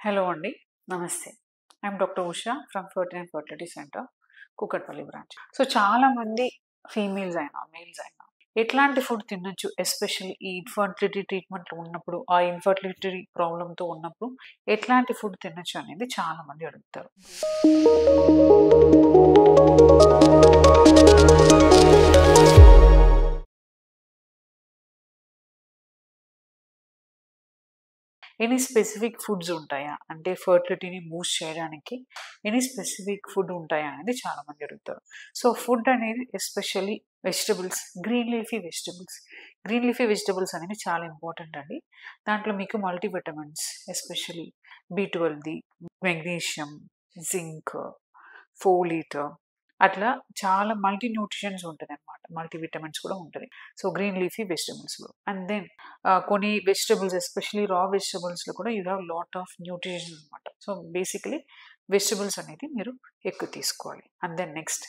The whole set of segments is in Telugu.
హలో అండి. నమస్తే. I'm doctor Usha from fertility and fertility centre, Kukatpally branch. So, చాలామంది ఫీమేల్స్ అయినా, మేల్స్ అయినా ఎట్లాంటి ఫుడ్ తినొచ్చు? ఎస్పెషల్లీ ఈ ఇన్‌ఫర్టిలిటీ ట్రీట్మెంట్‌లో ఉన్నప్పుడు, ఆ ఇన్‌ఫర్టిలిటీ ప్రాబ్లమ్‌తో ఉన్నప్పుడు ఎట్లాంటి ఫుడ్ తినొచ్చు అనేది చాలామంది అడుగుతారు. ఎనీ స్పెసిఫిక్ ఫుడ్స్ ఉంటాయా? అంటే ఫర్టిలిటీని బూస్ట్ చేయడానికి ఎనీ స్పెసిఫిక్ ఫుడ్ ఉంటాయా అనేది చాలామంది అడుగుతారు. సో, ఫుడ్ అనేది especially vegetables, green leafy vegetables. Green leafy vegetables అనేవి చాలా ఇంపార్టెంట్ అండి. దాంట్లో మీకు మల్టీవిటమిన్స్ ఎస్పెషల్లీ బి12ది, మెగ్నీషియం, జింక్, ఫోలేట్ అట్లా చాలా మల్టీ న్యూట్రిషన్స్ ఉంటదనమాట. మల్టీవిటమిన్స్ కూడా ఉంటది. సో, గ్రీన్ లీఫీ వెజిటబుల్స్‌లో. అండ్ దెన్ కొన్ని వెజిటబుల్స్ ఎస్పెషల్లీ రా వెజిటబుల్స్‌లో కూడా you have lot of nutritions అనమాట. సో, బేసికలీ వెజిటబుల్స్ అనేది మీరు ఎక్కువ తీసుకోవాలి. And then next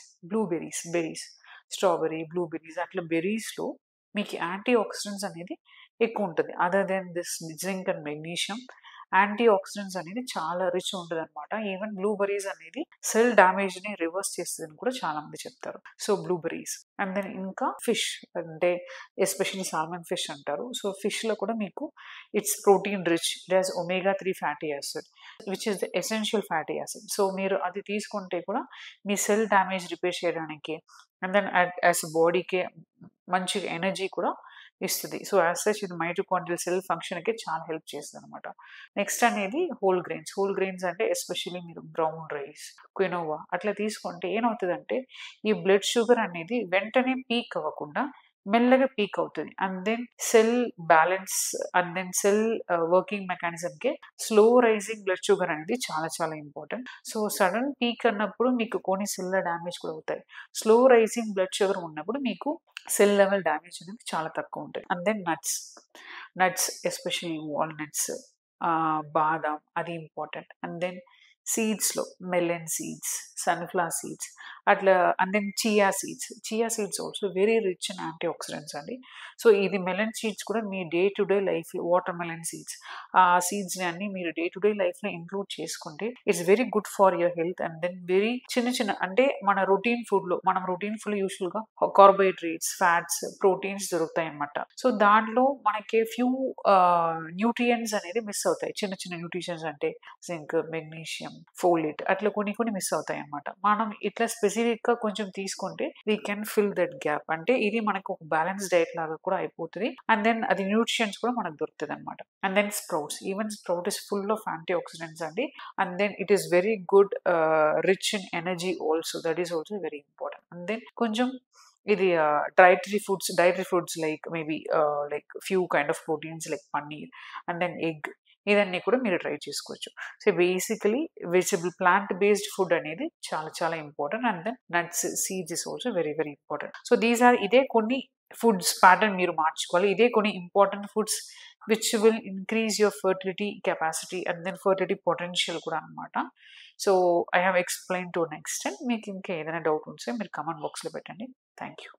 berries, strawberry, blueberries అట్లా బెర్రీస్‌లో మీకు యాంటీ ఆక్సిడెంట్స్ అనేది ఎక్కువ ఉంటది. Other than this zinc and magnesium anti oxidants అనేది చాలా రిచ్ ఉంటదనమాట. ఈవెన్ బ్లూబెర్రీస్ అనేది సెల్ డ్యామేజ్‌ని రివర్స్ చేస్తదని కూడా చాలా మంది చెప్తారు. సో, బ్లూబెర్రీస్ అండ్ దెన్ ఇంకా ఫిష్ అంటే ఎస్పెషల్లీ సాల్మన్ ఫిష్ అంటారు. సో, ఫిష్‌లో కూడా మీకు it's protein rich. It has omega 3 fatty acid which is the essential fatty acid. So, మీరు అది తీసుకుంటే కూడా మీ సెల్ డ్యామేజ్ రిపేర్ చేయడానికి అండ్ దెన్ యాస్ బాడీకి మంచిగా ఎనర్జీ కూడా ఇస్తది. సో, యాస్ సచ్ ఇది మైటోకాండ్రియల్ సెల్ ఫంక్షన్‌కి చాలా హెల్ప్ చేస్తదనమాట. నెక్స్ట్ అనేది హోల్ గ్రెయిన్స్. హోల్ గ్రెయిన్స్ అంటే ఎస్పెషల్లీ మీరు బ్రౌన్ రైస్, క్వినోవా అట్లా తీసుకుంటే ఏమవుతదంటే ఈ బ్లడ్ షుగర్ అనేది వెంటనే పీక్ అవ్వకుండా మెల్లగా పీక్ అవుతది. And then cell balance and then cell working మెకానిజంకి స్లో రైజింగ్ బ్లడ్ షుగర్ అనేది చాలా చాలా ఇంపార్టెంట్. సో, సడన్ పీక్ అన్నప్పుడు మీకు కొన్ని సెల్‌ల డ్యామేజ్ కూడా అవుతాయి. స్లో రైజింగ్ బ్లడ్ షుగర్ ఉన్నప్పుడు మీకు సెల్ లెవెల్ డ్యామేజ్ అనేది చాలా తక్కువ ఉంటది. And then nuts especially walnuts, బాదాం అది ఇంపార్టెంట్. అండ్ దెన్ సీడ్స్‌లో మెలన్ సీడ్స్, సన్‌ఫ్లవర్ సీడ్స్ అట్లా and then chia seeds also very rich in antioxidants అండి. సో, ఇది మెలన్ సీడ్స్ కూడా మీ డే టు డే లైఫ్‌లో వాటర్ మెలన్ సీడ్స్ ఆ సీడ్స్‌ని అన్ని మీరు డే టు డే లైఫ్‌లో ఇంక్లూడ్ చేసుకుంటే it's very good for your health. And then very చిన్న అంటే మన రొటీన్ ఫుడ్‌లో మనం రొటీన్ ఫుడ్‌లో యూజువల్‌గా కార్బోహైడ్రేట్స్, ఫ్యాట్స్, ప్రోటీన్స్ దొరుకుతాయన్నమాట. సో, దాంట్లో మనకి ఫ్యూ న్యూట్రియంట్స్ అనేది మిస్ అవుతాయి. చిన్న చిన్న న్యూట్రిషన్స్ అంటే జింక్, మెగ్నీషియం, ఫోలేట్ అట్లా కొన్ని మిస్ అవుతాయన్నమాట. మనం ఇట్లా స్పెసిఫిక్‌గా కొంచెం తీసుకుంటే we can fill that gap. అంటే ఇది మనకు ఒక బ్యాలెన్స్ డైట్ లాగా కూడా అయిపోతది. అండ్ దెన్ అది న్యూట్రిషన్స్ కూడా మనకు దొరుకుతదన్నమాట. And then sprout is full of antioxidants అండి. And then it is very good rich in energy also. That is also very important. And then కొంచెం ఇది dietary foods like maybe like few kind of proteins like paneer and then egg ఇదన్నీ కూడా మీరు ట్రై చేసుకోవచ్చు. So, basically plant based food అనేది చాలా చాలా important. And then nuts, seeds is also very very important. So, ఇదే కొన్ని ఫుడ్స్ ప్యాటర్న్ మీరు మార్చుకోవాలి. ఇదే కొన్ని important foods which will increase your fertility capacity and then fertility potential కూడా అనమాట. So, I have explained to an extent. మీకు ఇంకా ఏదైనా డౌట్ ఉంటే మీరు కామెంట్ బాక్స్‌లో పెట్టండి. Thank you.